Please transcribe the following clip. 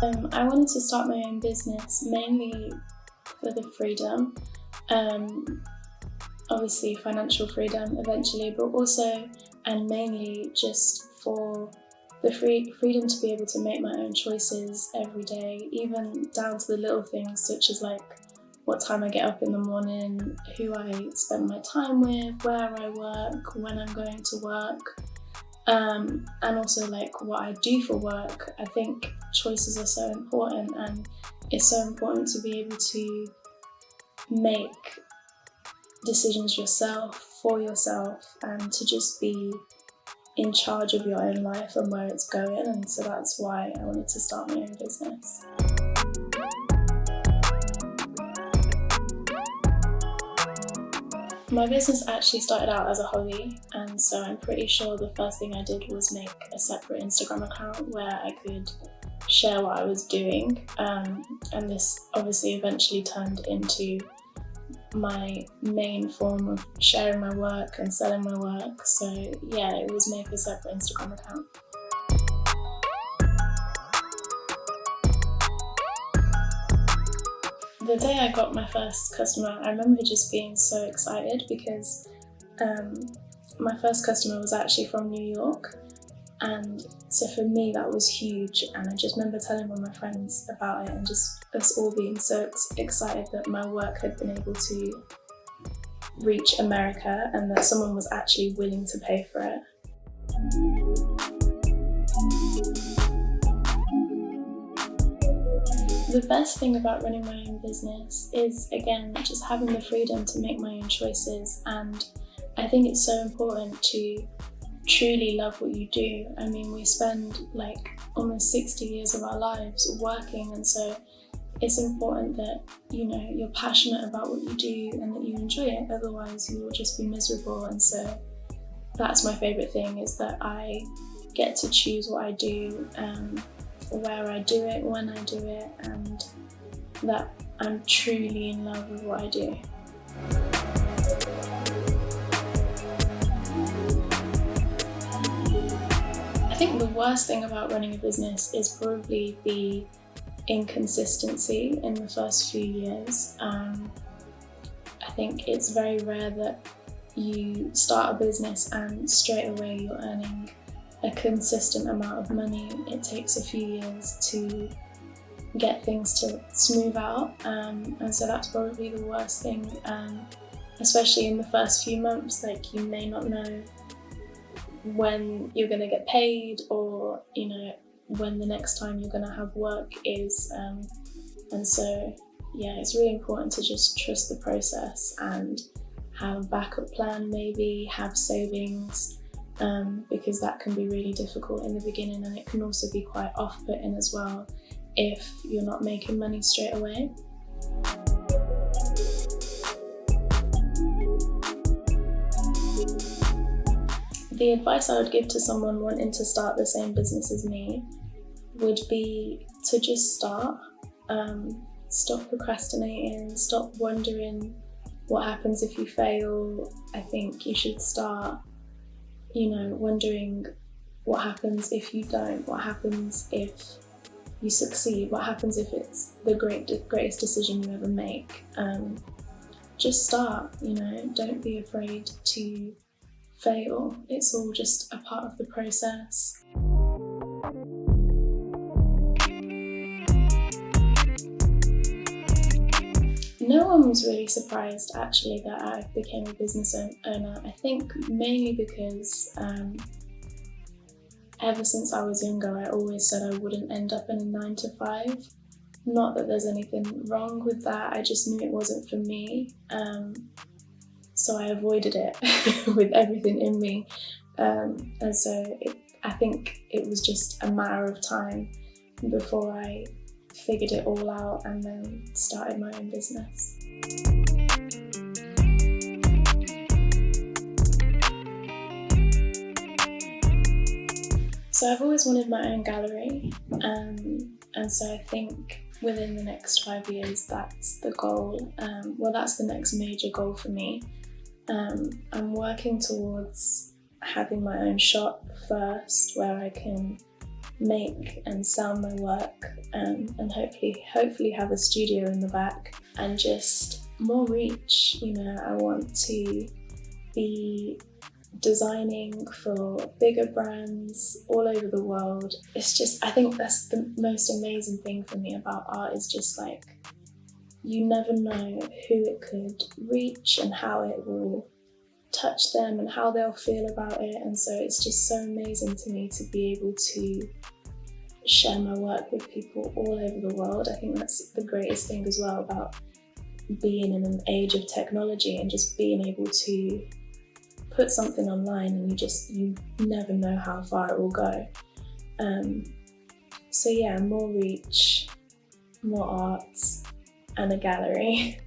I wanted to start my own business mainly for the freedom, obviously financial freedom eventually, but also and mainly just for the freedom to be able to make my own choices every day, even down to the little things such as like what time I get up in the morning, who I spend my time with, where I work, when I'm going to work, and also like what I do for work. I think choices are so important, and it's so important to be able to make decisions yourself, for yourself, and to just be in charge of your own life and where it's going. And so that's why I wanted to start my own business. My business actually started out as a hobby, and so I'm pretty sure the first thing I did was make a separate Instagram account where I could share what I was doing, and this obviously eventually turned into my main form of sharing my work and selling my work. So yeah, it was make a separate Instagram account. The day I got my first customer, I remember just being so excited because my first customer was actually from New York, and so for me that was huge, and I just remember telling all my friends about it and just us all being so excited that my work had been able to reach America and that someone was actually willing to pay for it. The best thing about running my own business is, again, just having the freedom to make my own choices, and I think it's so important to truly love what you do. I mean, we spend like almost 60 years of our lives working, and so it's important that you're passionate about what you do and that you enjoy it, otherwise you will just be miserable. And so that's my favourite thing, is that I get to choose what I do, where I do it, when I do it, and that I'm truly in love with what I do. I think the worst thing about running a business is probably the inconsistency in the first few years. I think it's very rare that you start a business and straight away you're earning a consistent amount of money. It takes a few years to get things to smooth out, and so that's probably the worst thing, especially in the first few months. Like, you may not know when you're going to get paid, or when the next time you're going to have work is, and so yeah, it's really important to just trust the process and have a backup plan, maybe have savings, because that can be really difficult in the beginning, and it can also be quite off-putting as well if you're not making money straight away. The advice I would give to someone wanting to start the same business as me would be to just start. Stop procrastinating, stop wondering what happens if you fail. I think you should start wondering what happens if you don't, what happens if you succeed, what happens if it's the greatest decision you ever make. Just start, don't be afraid to fail. It's all just a part of the process. No one was really surprised actually that I became a business owner. I think mainly because ever since I was younger, I always said I wouldn't end up in a 9-to-5. Not that there's anything wrong with that, I just knew it wasn't for me. So I avoided it with everything in me. And so I think it was just a matter of time before I figured it all out and then started my own business. So I've always wanted my own gallery, and so I think within the next 5 years that's the goal. That's the next major goal for me. I'm working towards having my own shop first, where I can make and sell my work, and hopefully have a studio in the back, and just more reach. You know, I want to be designing for bigger brands all over the world. It's just, I think that's the most amazing thing for me about art, is just like, you never know who it could reach and how it will touch them and how they'll feel about it. And so it's just so amazing to me to be able to share my work with people all over the world. I think that's the greatest thing as well about being in an age of technology, and just being able to put something online, and you never know how far it will go. So yeah, more reach, more art, and a gallery.